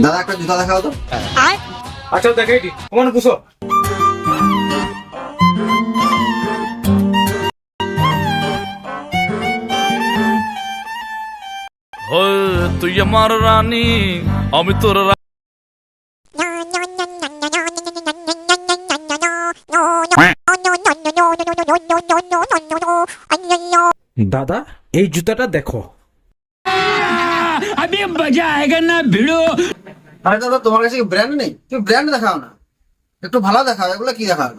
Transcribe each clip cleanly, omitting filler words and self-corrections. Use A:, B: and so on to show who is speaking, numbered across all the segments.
A: দাদা একটা জুতা দেখাও তো।
B: আচ্ছা দেখাই দি, তোমার বুঝো।
C: তুই আমার রানী, আমি তোর
B: দাদা এই জুতাটা দেখো।
A: আরে দাদা তোমার কাছে কি ব্র্যান্ড নেই? তুমি ব্র্যান্ড দেখাও না, একটু ভালো দেখাও। এগুলো কি দেখাও?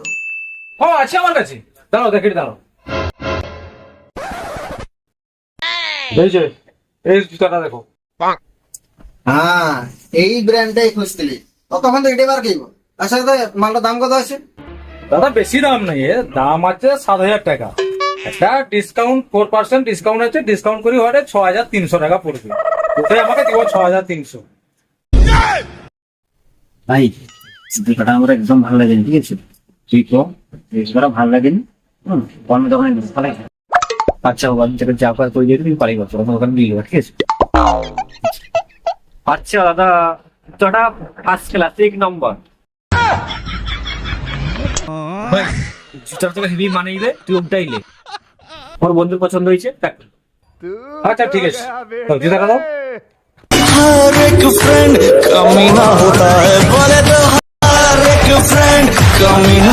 B: ও আছে আমার কাছে, দাঁড়াও দেখে দাঁড়াও। এই যে এই জুতাটা দেখো।
A: হ্যাঁ এই ব্র্যান্ডটাই খুঁজছিলি, তখন তো এটাই বার কেইব। আচ্ছা দাদা মালটার দাম কত আছে?
B: দাদা বেশি দাম নেই, দাম আছে 7,000 টাকা। একটা ডিসকাউন্ট 4% ডিসকাউন্ট আছে, ডিসকাউন্ট করে হলে 6,300 টাকা পড়বে। ওটাই আমাকে দিব 6,300।
D: ভাই জুতোটা আমার একদম ভালো লাগেনি, ঠিক আছে? তুই তো জুতোটা ভালো লাগেনি, অন্য দোকানে ভালো লাগে। আচ্ছা বাবা আমি তোকে যা করার করে দিয়ে তুমি পারি বছর ওখানে দিয়ে দেবো, ঠিক আছে? আচ্ছা দাদা জুতোটা ফার্স্ট ক্লাস 1 নম্বর। ভাই জুতোটা তোকে হেভি মানিয়ে দে, তুই ওটাই লে। আমার বন্ধুর পছন্দ হয়েছে দেখ।
B: আচ্ছা ঠিক আছে, তো জুতাটা দাও।
C: हर एक फ्रेंड कमीना होता है, बोले तो हर एक फ्रेंड कमीना